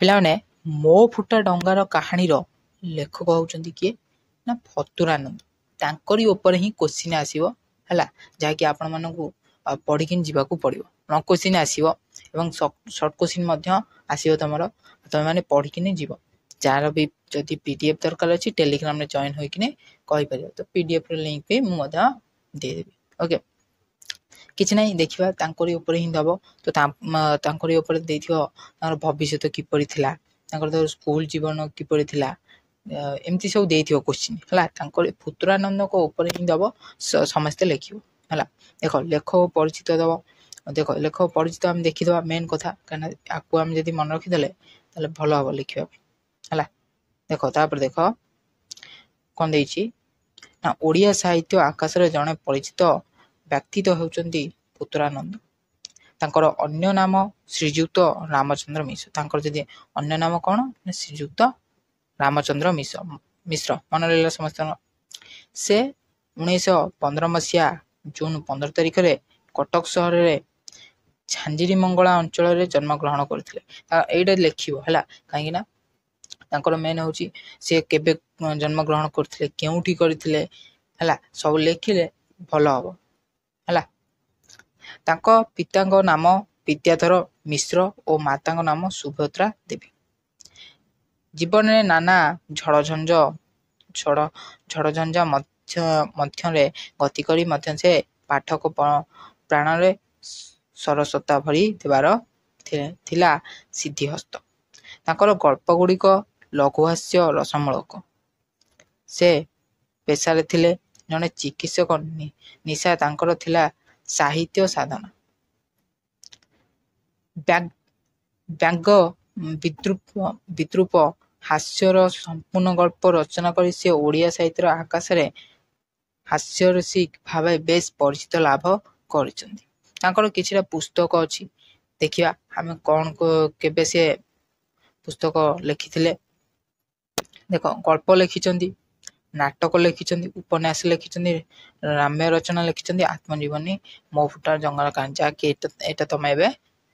ପିଲାମାନେ ମୋ ଫୁଟା ଡଙ୍ଗାର କାହାଣୀର ଲେଖକ ହେଉଛନ୍ତି କିଏ ନା ଫତୁରାନନ୍ଦ। ତାଙ୍କରି ଉପରେ ହିଁ କୋଶ୍ଚିନ୍ ଆସିବ ହେଲା, ଯାହାକି ଆପଣମାନଙ୍କୁ ପଢ଼ିକି ଯିବାକୁ ପଡ଼ିବ। ଲଙ୍ଗ କୋଶ୍ଚିନ୍ ଆସିବ ଏବଂ ସର୍ଟ କୋଶ୍ଚିନ୍ ମଧ୍ୟ ଆସିବ ତମର, ତମେମାନେ ପଢ଼ିକିନି ଯିବ। ଯାହାର ବି ଯଦି PDF ଦରକାର ଅଛି ଟେଲିଗ୍ରାମରେ ଜଏନ୍ ହୋଇକିନି କହିପାରିବ, ତ PDFର ଲିଙ୍କ ବି ମୁଁ ମଧ୍ୟ ଦେଇଦେବି। ଓକେ, କିଛି ନାହିଁ, ଦେଖିବା ତାଙ୍କରି ଉପରେ ହିଁ ଦେବ। ତ ତାଙ୍କରି ଉପରେ ଦେଇଥିବ ତାଙ୍କର ଭବିଷ୍ୟତ କିପରି ଥିଲା, ତାଙ୍କର ସ୍କୁଲ ଜୀବନ କିପରି ଥିଲା, ଏମିତି ସବୁ ଦେଇଥିବ କୋଶ୍ଚିନ୍ ହେଲା। ତାଙ୍କର ଫତୁରାନନ୍ଦଙ୍କ ଉପରେ ହିଁ ଦେବ, ସମସ୍ତେ ଲେଖିବ ହେଲା। ଦେଖ ଲେଖ ଓ ପରିଚିତ ଦେବ। ଦେଖ ଲେଖ ଓ ପରିଚିତ ଆମେ ଦେଖିଦେବା ମେନ୍ କଥା, କାହିଁକିନା ଆକୁ ଆମେ ଯଦି ମନେ ରଖିଦେଲେ ତାହେଲେ ଭଲ ହେବ ଲେଖିବା ପାଇଁ ହେଲା। ଦେଖ ତାପରେ ଦେଖ କ'ଣ ଦେଇଛି ନା ଓଡ଼ିଆ ସାହିତ୍ୟ ଆକାଶରେ ଜଣେ ପରିଚିତ ବ୍ୟକ୍ତିତ୍ୱ ହେଉଛନ୍ତି ଫତୁରାନନ୍ଦ। ତାଙ୍କର ଅନ୍ୟ ନାମ ଶ୍ରୀଯୁକ୍ତ ରାମଚନ୍ଦ୍ର ମିଶ୍ର। ତାଙ୍କର ଯଦି ଅନ୍ୟ ନାମ କ'ଣ ନା ଶ୍ରୀଯୁକ୍ତ ରାମଚନ୍ଦ୍ର ମିଶ୍ର, ମନେ ରହିଲା ସମସ୍ତଙ୍କ। ସେ 1915 ମସିହା ଜୁନ 15 ତାରିଖରେ କଟକ ସହରରେ ଝାଞ୍ଜିରିମଙ୍ଗଳା ଅଞ୍ଚଳରେ ଜନ୍ମଗ୍ରହଣ କରିଥିଲେ। ଏଇଟା ଲେଖିବ ହେଲା, କାହିଁକିନା ତାଙ୍କର ମେନ୍ ହେଉଛି ସେ କେବେ ଜନ୍ମଗ୍ରହଣ କରିଥିଲେ, କେଉଁଠି କରିଥିଲେ ହେଲା, ସବୁ ଲେଖିଲେ ଭଲ ହେବ ହେଲା। ତାଙ୍କ ପିତାଙ୍କ ନାମ ବିଦ୍ୟାଧର ମିଶ୍ର ଓ ମାତାଙ୍କ ନାମ ସୁଭଦ୍ରା ଦେବୀ। ଜୀବନରେ ନାନା ଝଡ଼ଝଞ୍ଝା ମଧ୍ୟରେ ଗତି କରି ମଧ୍ୟ ସେ ପାଠକ ପ୍ରାଣରେ ସରସତା ଭରି ଦେବାର ଥିଲା ସିଦ୍ଧିହସ୍ତ। ତାଙ୍କର ଗଳ୍ପ ଗୁଡ଼ିକ ଲଘୁହାସ୍ୟ ରସମୂଳକ। ସେ ପେଶାରେ ଥିଲେ ଜଣେ ଚିକିତ୍ସକ। ନିଶା ତାଙ୍କର ଥିଲା ସାହିତ୍ୟ ସାଧନା। ବ୍ୟଙ୍ଗ ବିଦ୍ରୂପ ହାସ୍ୟର ସମ୍ପୂର୍ଣ୍ଣ ଗଳ୍ପ ରଚନା କରି ସେ ଓଡ଼ିଆ ସାହିତ୍ୟର ଆକାଶରେ ହାସ୍ୟରସିକ ଭାବେ ବେଶ ପରିଚିତ ଲାଭ କରିଛନ୍ତି। ତାଙ୍କର କିଛିଟା ପୁସ୍ତକ ଅଛି, ଦେଖିବା ଆମେ କ'ଣ କେବେ ସେ ପୁସ୍ତକ ଲେଖିଥିଲେ। ଦେଖ ଗଳ୍ପ ଲେଖିଛନ୍ତି, ନାଟକ ଲେଖିଛନ୍ତି, ଉପନ୍ୟାସ ଲେଖିଛନ୍ତି, ରାମ୍ୟ ରଚନା ଲେଖିଛନ୍ତି, ଆତ୍ମଜୀବନୀ ମୋ ଫୁଟା ଜଙ୍ଗଲ କାହାଣୀ, ଯାହାକି ଏଇଟା ତମେ ଏବେ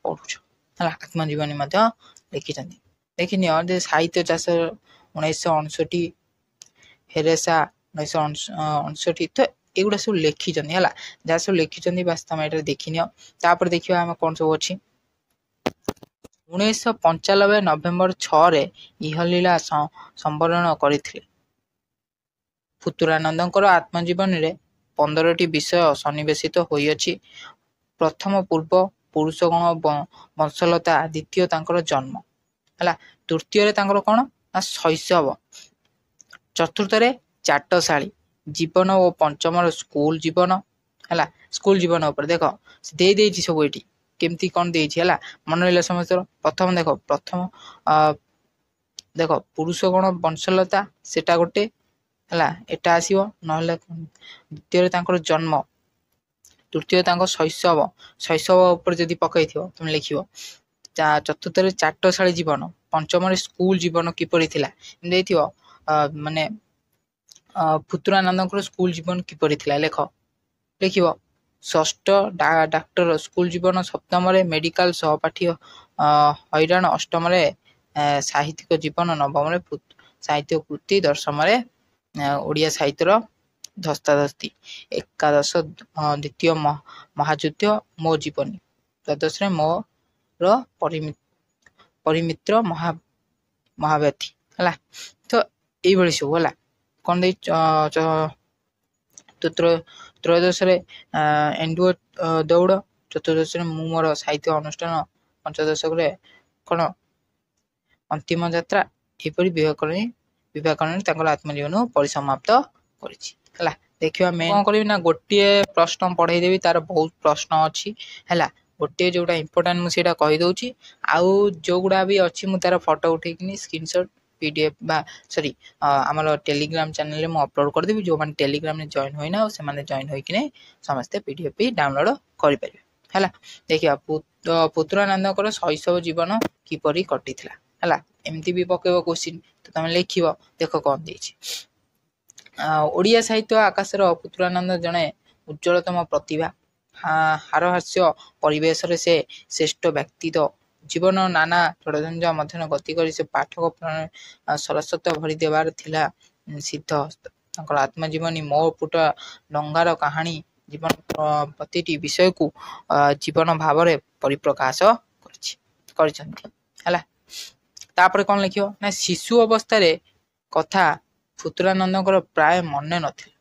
ପଢ଼ୁଛ ହେଲା। ଆତ୍ମଜୀବନୀ ମଧ୍ୟ ଲେଖିଛନ୍ତି। ଦେଖିନିଅ ଯେ ସାହିତ୍ୟ ଚାଷ 1959, ହେରେସା 1959, ତ ଏଗୁଡ଼ା ସବୁ ଲେଖିଛନ୍ତି ହେଲା। ଯାହା ସବୁ ଲେଖିଛନ୍ତି ବାସ୍ ତମେ ଏଇଟା ଦେଖିନିଅ। ତାପରେ ଦେଖିବା ଆମେ କ'ଣ ସବୁ ଅଛି। 1995 ନଭେମ୍ବର 6ରେ ଇହଲୀଳା ସମ୍ବରଣ କରିଥିଲେ। ଫତୁରାନନ୍ଦଙ୍କର ଆତ୍ମଜୀବନୀରେ 15ଟି ବିଷୟ ସନ୍ନିବେଶିତ ହୋଇଅଛି। ପ୍ରଥମ ପୂର୍ବ ପୁରୁଷଗଣ ବଂଶଲତା, ଦ୍ୱିତୀୟ ତାଙ୍କର ଜନ୍ମ ହେଲା, ତୃତୀୟରେ ତାଙ୍କର କ'ଣ ନା ଶୈଶବ, ଚତୁର୍ଥରେ ଚାଟଶାଳୀ ଜୀବନ ଓ ପଞ୍ଚମର ସ୍କୁଲ ଜୀବନ ହେଲା। ସ୍କୁଲ ଜୀବନ ଉପରେ ଦେଖ ଦେଇଛି ସବୁ ଏଠି କେମିତି କ'ଣ ଦେଇଛି ହେଲା, ମନେ ରହିଲା ସମସ୍ତଙ୍କର। ଦେଖ ପୁରୁଷଗଣ ବଂଶଲତା ସେଟା ଗୋଟେ ହେଲା, ଏଟା ଆସିବ। ନହେଲେ ଦ୍ୱିତୀୟରେ ତାଙ୍କର ଜନ୍ମ, ତୃତୀୟ ତାଙ୍କ ଶୈଶବ ଉପରେ ଯଦି ପକାଇଥିବ ତମେ ଲେଖିବ। ଚତୁର୍ଥରେ ଚାଟଶାଳୀ ଜୀବନ, ପଞ୍ଚମରେ ସ୍କୁଲ ଜୀବନ କିପରି ଥିଲା ଦେଇଥିବ। ମାନେ ଫତୁରାନନ୍ଦଙ୍କର ସ୍କୁଲ ଜୀବନ କିପରି ଥିଲା ଲେଖିବ। ଷଷ୍ଠ ଡାକ୍ତର ସ୍କୁଲ ଜୀବନ, ସପ୍ତମରେ ମେଡିକାଲ ସହପାଠୀ ହଇରାଣ, ଅଷ୍ଟମରେ ସାହିତ୍ୟିକ ଜୀବନ, ନବମରେ ସାହିତ୍ୟ କୃତି, ଦଶମରେ ଓଡ଼ିଆ ସାହିତ୍ୟର ଧସ୍ତାଧସ୍ତି, ଏକାଦଶ ଦ୍ୱିତୀୟ ମହାଯୁଦ୍ଧ ମୋ ଜୀବନୀ, ଦ୍ୱାଦଶରେ ମୋର ପରିମିତ୍ର ମହାବ୍ୟଥି ହେଲା। ତ ଏଇଭଳି ସବୁ ହେଲା। କ'ଣ ଦେଇ ତ୍ରୟୋଦଶରେ ଏଣ୍ଡୁଅ ଦୌଡ଼, ଚତୁର୍ଦଶରେ ମୁଁ ମୋର ସାହିତ୍ୟ ଅନୁଷ୍ଠାନ, ପଞ୍ଚଦଶରେ କ'ଣ ଅନ୍ତିମ ଯାତ୍ରା। ଏହିପରି ବିଭାକରଣରେ ତାଙ୍କର ଆତ୍ମଜୀବନ ପରିସମାପ୍ତ କରିଛି ହେଲା। ଦେଖିବା କ'ଣ କରିବି ନା ଗୋଟିଏ ପ୍ରଶ୍ନ ପଢ଼େଇଦେବି, ତାର ବହୁତ ପ୍ରଶ୍ନ ଅଛି ହେଲା। ଗୋଟିଏ ଯେଉଁଟା ଇମ୍ପୋର୍ଟାଣ୍ଟ ମୁଁ ସେଇଟା କହିଦେଉଛି, ଆଉ ଯେଉଁଗୁଡ଼ା ବି ଅଛି ମୁଁ ତାର ଫଟୋ ଉଠେଇକିନି ସ୍କ୍ରିନସଟ୍ PDF ବା ଆମର ଟେଲିଗ୍ରାମ ଚ୍ୟାନେଲରେ ମୁଁ ଅପଲୋଡ଼ କରିଦେବି। ଯେଉଁମାନେ ଟେଲିଗ୍ରାମରେ ଜଏନ୍ ହୋଇନା ଆଉ ସେମାନେ ଜଏନ୍ ହୋଇକିନି ସମସ୍ତେ PDF ବି ଡାଉନଲୋଡ଼ କରିପାରିବେ ହେଲା। ଦେଖିବା ଫତୁରାନନ୍ଦଙ୍କର ଶୈଶବ ଜୀବନ କିପରି କଟିଥିଲା ହେଲା। ଏମିତି ବି ପକେଇବ କୋଶ୍ଚିନ୍, ତ ତମେ ଲେଖିବ। ଦେଖ କ'ଣ ଦେଇଛି। ଓଡ଼ିଆ ସାହିତ୍ୟ ଆକାଶର ଫତୁରାନନ୍ଦ ଜଣେ ଉଜ୍ଜ୍ୱଳତମ ପ୍ରତିଭା। ହାରହାସ୍ୟ ପରିବେଶରେ ସେ ଶ୍ରେଷ୍ଠ ବ୍ୟକ୍ତିତ୍ୱ ଜୀବନ ନାନା ଷଡ଼ଯନ୍ତ୍ର ମଧ୍ୟରେ ଗତି କରି ସେ ପାଠକ ସରସ୍ୱତ ଭରି ଦେବାର ଥିଲା ସିଦ୍ଧ ହସ୍ତ। ତାଙ୍କର ଆତ୍ମଜୀବନୀ ମୋ ଫୁଟ ଡଙ୍ଗାର କାହାଣୀ ଜୀବନ ପ୍ରତିଟି ବିଷୟକୁ ଜୀବନ ଭାବରେ ପରିପ୍ରକାଶ କରିଛନ୍ତି ହେଲା। ତାପରେ କ'ଣ ଲେଖିବ ନା ଶିଶୁ ଅବସ୍ଥାରେ କଥା ପୁତୁରାନନ୍ଦଙ୍କର ପ୍ରାୟ ମନେ ନଥିଲା।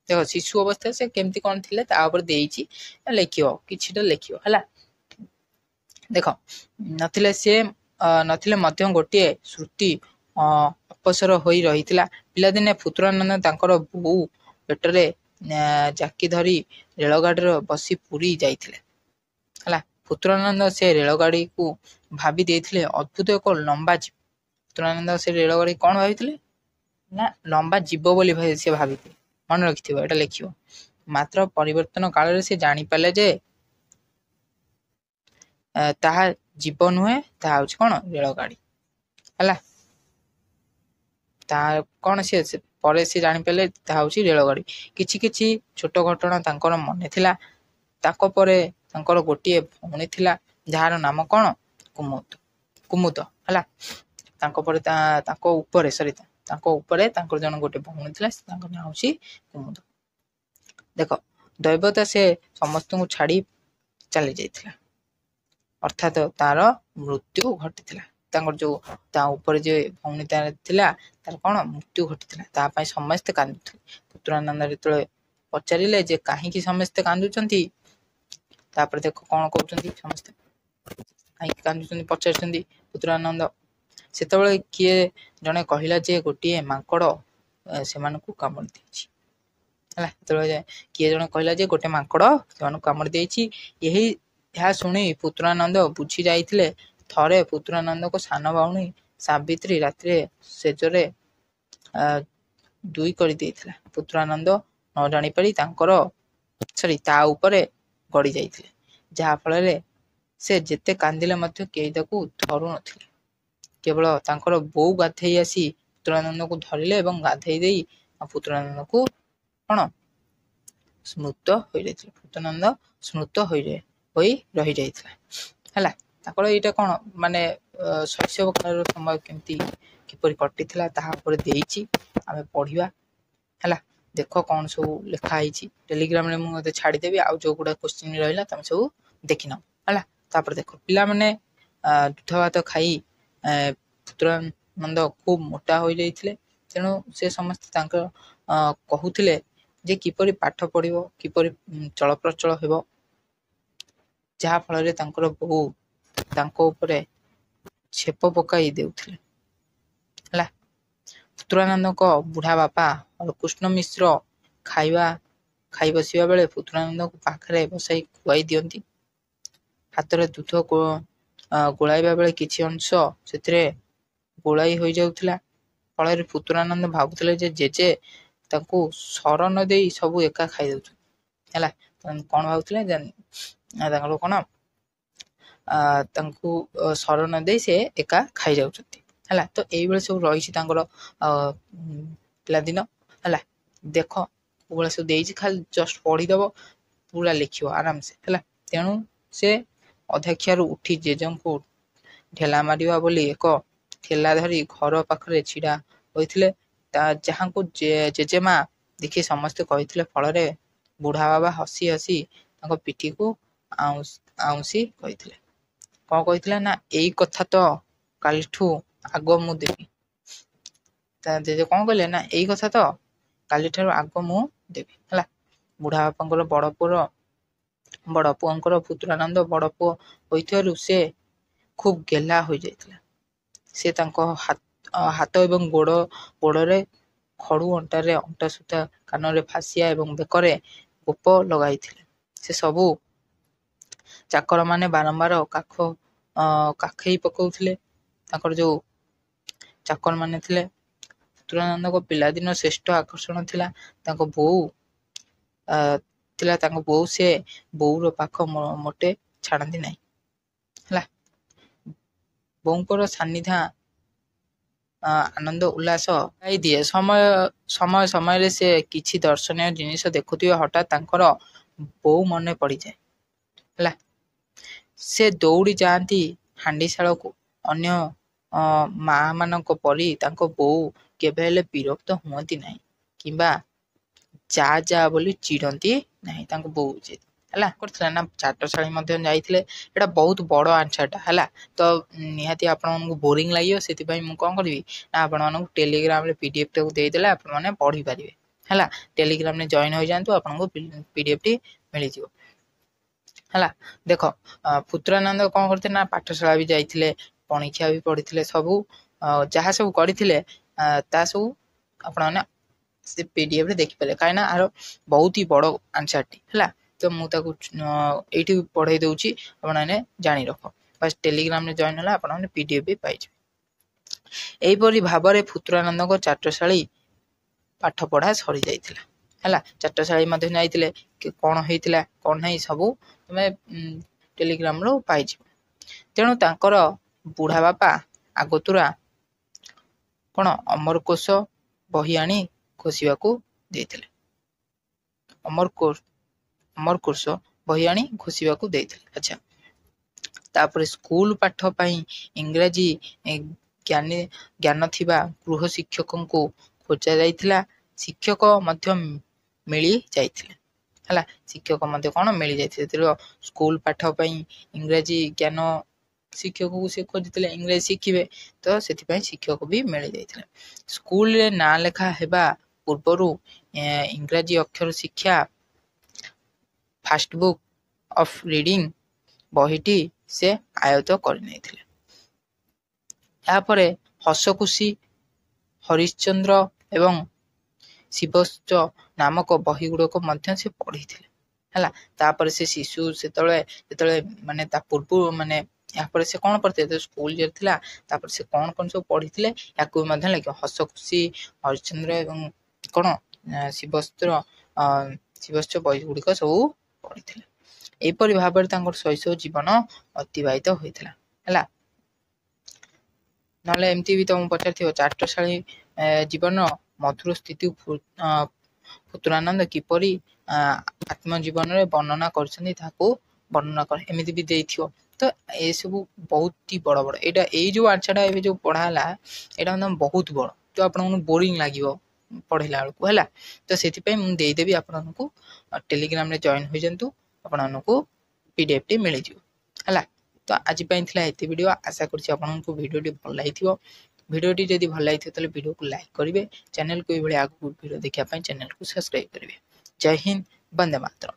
ଦେଖ ଶିଶୁ ଅବସ୍ଥାରେ ସେ କେମିତି କ'ଣ ଥିଲେ ତା ଉପରେ ଦେଇଛି ଲେଖିବ, କିଛିଟା ଲେଖିବ ହେଲା। ଦେଖ ନଥିଲେ ମଧ୍ୟ ଗୋଟିଏ ସ୍ମୃତି ଅପସର ହୋଇ ରହିଥିଲା। ପିଲାଦିନେ ପୁତୁରାନନ୍ଦ ତାଙ୍କର ବୋଉ ପେଟରେ ଜାକି ଧରି ରେଳଗାଡ଼ିରେ ବସି ପୁରୀ ଯାଇଥିଲେ ହେଲା। ପୁତୁରାନନ୍ଦ ସେ ରେଳଗାଡ଼ିକୁ ଭାବି ଦେଇଥିଲେ ଅଦ୍ଭୁତ ଏକ ଲମ୍ବା ଜୀବ। ପୁତୁରାନନ୍ଦ ସେ ରେଳଗାଡ଼ି କ'ଣ ଭାବିଥିଲେ ନା ଲମ୍ବା ଜୀବ ବୋଲି ସେ ଭାବିଥିଲେ। ମନେ ରଖିଥିବ, ଏଇଟା ଲେଖିବ। ମାତ୍ର ପରିବର୍ତ୍ତନ କାଳରେ ସେ ଜାଣିପାରିଲେ ଯେ ତାହା ଜୀବ ନୁହେଁ, ତାହା ହେଉଛି କ'ଣ ରେଳଗାଡ଼ି ହେଲା। ତାହା କ'ଣ ପରେ ସେ ଜାଣିପାରିଲେ ତାହା ହେଉଛି ରେଳଗାଡ଼ି। କିଛି କିଛି ଛୋଟ ଘଟଣା ତାଙ୍କର ମନେ ଥିଲା। ତାଙ୍କ ପରେ ତାଙ୍କର ଗୋଟିଏ ଭଉଣୀ ଥିଲା ଯାହାର ନାମ କ'ଣ କୁମୁଦ ହେଲା। ତାଙ୍କ ଉପରେ ତାଙ୍କର ଜଣେ ଗୋଟେ ଭଉଣୀ ଥିଲା, ତାଙ୍କ ନାଁ ହେଉଛି କୁମୁଦ। ଦେଖ ଦୈବତା ସେ ସମସ୍ତଙ୍କୁ ଛାଡ଼ି ଚାଲି ଯାଇଥିଲା, ଅର୍ଥାତ୍ ତାର ମୃତ୍ୟୁ ଘଟିଥିଲା। ତାଙ୍କର ଯେଉଁ ତା ଉପରେ ଯେ ଭଉଣୀ ଥିଲା ତାର କ'ଣ ମୃତ୍ୟୁ ଘଟିଥିଲା। ତା ପାଇଁ ସମସ୍ତେ କାନ୍ଦୁଥିଲେ। ପୁତୁରାନନ୍ଦ ଯେତେବେଳେ ପଚାରିଲେ ଯେ କାହିଁକି ସମସ୍ତେ କାନ୍ଦୁଛନ୍ତି, ତାପରେ ଦେଖ କ'ଣ କହୁଛନ୍ତି, ସମସ୍ତେ କାହିଁକି କାନ୍ଦୁଛନ୍ତି ପଚାରୁଛନ୍ତି ପୁତୁରାନନ୍ଦ। ସେତେବେଳେ କିଏ ଜଣେ କହିଲା ଯେ ଗୋଟିଏ ମାଙ୍କଡ଼ ସେମାନଙ୍କୁ କାମୁଡ଼ି ଦେଇଛି ହେଲା। ସେତେବେଳେ କିଏ ଜଣେ କହିଲା ଯେ ଗୋଟେ ମାଙ୍କଡ଼ ସେମାନଙ୍କୁ କାମୁଡ଼ି ଦେଇଛି। ଏହା ଶୁଣି ପୁତୁରାନନ୍ଦ ବୁଝି ଯାଇଥିଲେ। ଥରେ ପୁତୁରାନନ୍ଦଙ୍କ ସାନ ଭଉଣୀ ସାବିତ୍ରୀ ରାତିରେ ଶେଯରେ ଦୁଇ କରିଦେଇଥିଲା। ପୁତୁରାନନ୍ଦ ନ ଜାଣିପାରି ତା ଉପରେ ଗଡ଼ି ଯାଇଥିଲେ, ଯାହାଫଳରେ ସେ ଯେତେ କାନ୍ଦିଲେ ମଧ୍ୟ କେହି ତାକୁ ଧରୁ ନଥିଲେ। କେବଳ ତାଙ୍କର ବୋଉ ଗାଧେଇ ଆସି ପୁତୁରାନନ୍ଦକୁ ଧରିଲେ ଏବଂ ଗାଧେଇ ଦେଇ ପୁତୁରାନନ୍ଦକୁ କ'ଣ ସ୍ମୃତ ହୋଇଯାଇଥିଲା। ପୁତୁରାନନ୍ଦ ସ୍ମୃତ ହୋଇ ରହିଯାଇଥିଲା ହେଲା। ତାଙ୍କର ଏଇଟା କ'ଣ ମାନେ ଶୈଶବ କାଳର ସମୟ କିପରି କଟିଥିଲା ତାହା ଉପରେ ଦେଇଛି, ଆମେ ପଢ଼ିବା ହେଲା। ଦେଖ କ'ଣ ସବୁ ଲେଖା ହେଇଛି। ଟେଲିଗ୍ରାମରେ ମୁଁ ମୋତେ ଛାଡ଼ିଦେବି, ଆଉ ଯେଉଁ ଗୁଡ଼ା କୋଶ୍ଚିନ୍ ରହିଲା ତମେ ସବୁ ଦେଖିନେବ ହେଲା। ତାପରେ ଦେଖ ପିଲାମାନେ ଦୁଧ ଭାତ ଖାଇ ପୁତୁରାନନ୍ଦ ଖୁବ୍ ମୋଟା ହୋଇଯାଇଥିଲେ। ତେଣୁ ସେ ସମସ୍ତେ ତାଙ୍କର କହୁଥିଲେ ଯେ କିପରି ପାଠ ପଢ଼ିବ, କିପରି ଚଳପ୍ରଚଳ ହେବ, ଯାହାଫଳରେ ତାଙ୍କର ବୋଉ ତାଙ୍କ ଉପରେ ଛେପ ପକାଇ ଦେଉଥିଲେ ହେଲା। ପୁତୁରାନନ୍ଦଙ୍କ ବୁଢ଼ା ବାପା ହରକୃଷ୍ଣ ମିଶ୍ର ଖାଇ ବସିବା ବେଳେ ପୁତୁରାନନ୍ଦଙ୍କୁ ପାଖରେ ବସାଇ ଖୁଆଇ ଦିଅନ୍ତି। ହାତରେ ଦୁଧ ଗୋଳାଇବା ବେଳେ କିଛି ଅଂଶ ସେଥିରେ ଗୋଳାଇ ହୋଇଯାଉଥିଲା। ଫଳରେ ପୁତୁରାନନ୍ଦ ଭାବୁଥିଲେ ଯେ ଜେଜେ ତାଙ୍କୁ ସର ନ ଦେଇ ସବୁ ଏକା ଖାଇଦେଉଛନ୍ତି ହେଲା। କ'ଣ ଭାବୁଥିଲେ ତାଙ୍କର କ'ଣ ତାଙ୍କୁ ସର ନ ଦେଇ ସେ ଏକା ଖାଇଯାଉଛନ୍ତି ହେଲା। ତ ଏଇଭଳି ସବୁ ରହିଛି ତାଙ୍କର ପିଲାଦିନ ହେଲା। ଦେଖ କୋଉଭଳିଆ ସବୁ ଦେଇଛି, ଖାଲି ଜଷ୍ଟ ପଢ଼ିଦେବ, ପୁରା ଲେଖିବ ଆରାମସେ ହେଲା। ତେଣୁ ସେ ଅଧ୍ୟକ୍ଷରୁ ଉଠି ଜେଜେଙ୍କୁ ଢେଲା ମାରିବା ବୋଲି ଏକ ଠେଲା ଧରି ଘର ପାଖରେ ଛିଡ଼ା ହୋଇଥିଲେ, ଯାହାଙ୍କୁ ଜେଜେମା ଦେଖି ସମସ୍ତେ କହିଥିଲେ। ଫଳରେ ବୁଢ଼ା ବାବା ହସି ହସି ତାଙ୍କ ପିଠିକୁ ଆଉଁସି କହିଥିଲେ। କ'ଣ କହିଥିଲେ ନା ଏଇ କଥା ତ କାଲିଠୁ ଆଗ ମୁଁ ଦେବି। ତା ଜେଜେ କ'ଣ କହିଲେ ନା ଏଇ କଥା ତ କାଲିଠାରୁ ଆଗ ମୁଁ ଦେବି ହେଲା। ବୁଢ଼ା ବାପାଙ୍କର ବଡ଼ ପୁଅଙ୍କର ପୁତୁରାନନ୍ଦ ବଡ଼ ପୁଅ ହୋଇଥିବାରୁ ସେ ଖୁବ୍ ଗେହ୍ଲା ହୋଇଯାଇଥିଲା। ସେ ତାଙ୍କ ହାତ ଏବଂ ଗୋଡ଼ରେ ଖଡ଼ୁ, ଅଣ୍ଟାରେ ଅଣ୍ଟାସୂତା, କାନରେ ଫାଶିଆ ଏବଂ ବେକରେ ଗୋପ ଲଗାଇଥିଲେ। ସେ ସବୁ ଚାକରମାନେ ବାରମ୍ବାର କାଖେଇ ପକାଉଥିଲେ। ତାଙ୍କର ଯେଉଁ ଚାକରମାନେ ଥିଲେ। ପୁତୁରାନନ୍ଦଙ୍କ ପିଲାଦିନ ଶ୍ରେଷ୍ଠ ଆକର୍ଷଣ ଥିଲା ତାଙ୍କ ବୋଉ। ସେ ବୋଉର ପାଖ ମୋଟେ ଛାଡ଼ନ୍ତି ନାହିଁ ହେଲା। ବୋଉଙ୍କର ସାନ୍ନିଧ୍ୟ ଆନନ୍ଦ ଉଲ୍ଲାସ ଦିଏ। ସମୟ ସମୟରେ ସେ କିଛି ଦର୍ଶନୀୟ ଜିନିଷ ଦେଖୁଥିବେ, ହଠାତ୍ ତାଙ୍କର ବୋଉ ମନେ ପଡ଼ିଯାଏ ହେଲା। ସେ ଦୌଡ଼ି ଯାଆନ୍ତି ହାଣ୍ଡିଶାଳକୁ ଅନ୍ୟ ମା ମାନଙ୍କ ପରି ତାଙ୍କ ବୋଉ କେବେ ହେଲେ ବିରକ୍ତ ହୁଅନ୍ତି ନାହିଁ କିମ୍ବା ଯା ବୋଲି ଚିଡନ୍ତି ନାହିଁ ତାଙ୍କ ବୋଉ ହେଲା କରିଥିଲା ନା। ଚାଟଶାଳୀ ମଧ୍ୟ ଯାଇଥିଲେ। ଏଇଟା ବହୁତ ବଡ ଆନ୍ସରଟା ହେଲା। ତ ନିହାତି ଆପଣମାନଙ୍କୁ ବୋରିଂ ଲାଗିବ, ସେଥିପାଇଁ ମୁଁ କଣ କରିବି ନା ଆପଣମାନଙ୍କୁ ଟେଲିଗ୍ରାମରେ PDF ଟାକୁ ଦେଇଦେଲେ ଆପଣମାନେ ପଢିପାରିବେ ହେଲା। ଟେଲିଗ୍ରାମରେ ଜଏନ୍ ହୋଇଯାଆନ୍ତୁ, ଆପଣଙ୍କୁ PDF ଟି ମିଳିଯିବ ହେଲା। ଦେଖ ପୁତ୍ରାନନ୍ଦ କଣ କରିଥିଲେ ନା ପାଠଶାଳା ବି ଯାଇଥିଲେ, ପଣିଖିଆ ବି ପଢିଥିଲେ, ସବୁ ଯାହା ସବୁ କରିଥିଲେ ତା ସବୁ ଆପଣମାନେ ସେ PDF ରେ ଦେଖିପାରିଲେ, କାହିଁକିନା ଆର ବହୁତ ହି ବଡ ଆନ୍ସରଟି ହେଲା। ତ ମୁଁ ତାକୁ ଏଇଠି ପଢେଇ ଦଉଛି, ଆପଣମାନେ ଜାଣି ରଖ। ବାସ୍ ଟେଲିଗ୍ରାମରେ ଜଏନ୍ ହେଲା ଆପଣମାନେ PDF ବି ପାଇଯିବେ। ଏହିପରି ଭାବରେ ପୁତ୍ରାନନ୍ଦଙ୍କ ଚାଟଶାଳୀ ପାଠ ପଢା ସରି ଯାଇଥିଲା ହେଲା। ଚାଟଶାଳୀ ମଧ୍ୟ ଯାଇଥିଲେ, କଣ ହେଇଥିଲା କଣ ନାହିଁ ସବୁ ତମେ ଟେଲିଗ୍ରାମରୁ ପାଇଯିବ। ତେଣୁ ତାଙ୍କର ବୁଢା ବାପା ଆଗତୁରା କଣ ଅମରକୋଷ ବହି ଆଣି ଘୋଷିବାକୁ ଦେଇଥିଲେ। ଅମରକୋଷ ବହି ଆଣି ଘୋଷିବାକୁ ଦେଇଥିଲେ। ଆଚ୍ଛା, ତାପରେ ସ୍କୁଲ ପାଠ ପାଇଁ ଇଂରାଜୀ ଜ୍ଞାନ ଥିବା ଗୃହ ଶିକ୍ଷକଙ୍କୁ ଖୋଜା ଯାଇଥିଲା। ଶିକ୍ଷକ ମଧ୍ୟ ମିଳି ଯାଇଥିଲେ ହେଲା। ଶିକ୍ଷକ ମଧ୍ୟ କଣ ମିଳି ଯାଇଥିଲେ। ସ୍କୁଲ ପାଠ ପାଇଁ ଇଂରାଜୀ ଜ୍ଞାନ ଶିକ୍ଷକକୁ ସେ ଖୋଜିଥିଲେ, ଇଂରାଜୀ ଶିଖିବେ, ତ ସେଥିପାଇଁ ଶିକ୍ଷକ ବି ମିଳି ଯାଇଥିଲେ। ସ୍କୁଲରେ ନାଁ ଲେଖା ହେବା ପୂର୍ବରୁ ଇଂରାଜୀ ଅକ୍ଷର ଶିକ୍ଷା ଫାଷ୍ଟ ବୁକ୍ ଅଫ୍ ରିଡିଂ ବହିଟି ସେ ଆୟତ୍ତ କରିନେଇଥିଲେ। ଏହାପରେ ହସଖୁସି, ହରିଶ୍ଚନ୍ଦ୍ର ଏବଂ ଶିବଶ୍ଚ ନାମକ ବହି ଗୁଡିକ ମଧ୍ୟ ସେ ପଢିଥିଲେ ହେଲା। ତାପରେ ସେ ଶିଶୁ ଯେତେବେଳେ ମାନେ ତା ପୂର୍ବରୁ ମାନେ ଏହାପରେ ସେ କଣ ପଢିଥିଲେ, ସ୍କୁଲ ଯେ ଥିଲା ତାପରେ ସେ କଣ କଣ ସବୁ ପଢିଥିଲେ ୟାକୁ ବି ମଧ୍ୟ ଲେଖିବ। ହସଖୁସି, ହରିଶ୍ଚନ୍ଦ୍ର ଏବଂ କଣ ଶିବଶ୍ଚ ବହି ଗୁଡିକ ସବୁ ପଢିଥିଲେ। ଏହିପରି ଭାବରେ ତାଙ୍କର ଶୈଶବ ଜୀବନ ଅତିବାହିତ ହୋଇଥିଲା ହେଲା। ନହେଲେ ଏମିତି ବି ତମକୁ ପଚାରିଥିବ ଚାଟଶାଳୀ ଜୀବନ ମଧୁର ସ୍ଥିତି ପୁତ୍ରାନନ୍ଦ କିପରି ଆତ୍ମଜୀବନରେ ବର୍ଣ୍ଣନା କରିଛନ୍ତି ତାହାକୁ ବର୍ଣ୍ଣନା କର, ଏମିତି ବି ଦେଇଥିବ। ତ ଏସବୁ ବହୁତ ହି ବଡ ବଡ, ଏଇଟା ଏଇ ଯୋଉ ଆନ୍ସରଟା ଏବେ ଯୋଉ ପଢା ହେଲା ଏଇଟା ବହୁତ ବଡ, ତ ଆପଣଙ୍କୁ ବୋରିଂ ଲାଗିବ ପଢିଲା ବେଳକୁ ହେଲା। ତ ସେଥିପାଇଁ ମୁଁ ଦେଇଦେବି ଆପଣଙ୍କୁ, ଟେଲିଗ୍ରାମରେ ଜଏନ୍ ହୋଇଯାନ୍ତୁ, ଆପଣମାନଙ୍କୁ PDF ଟି ମିଳିଯିବ ହେଲା। ତ ଆଜି ପାଇଁ ଥିଲା ଏତେ ଭିଡିଓ। ଆଶା କରୁଛି ଆପଣଙ୍କୁ ଭିଡିଓଟି ଭଲ ଲାଗିଥିବ। ଭିଡିଓଟି ଯଦି ଭଲ ଲାଗିଥିବ ତାହେଲେ ଭିଡିଓକୁ ଲାଇକ୍ କରିବେ, ଚ୍ୟାନେଲକୁ ଏଇଭଳି ଆଗକୁ ଭିଡିଓ ଦେଖିବା ପାଇଁ ଚ୍ୟାନେଲକୁ ସବସ୍କ୍ରାଇବ କରିବେ। ଜୟ ହିନ୍ଦ, ବନ୍ଦେ ମାତରମ୍।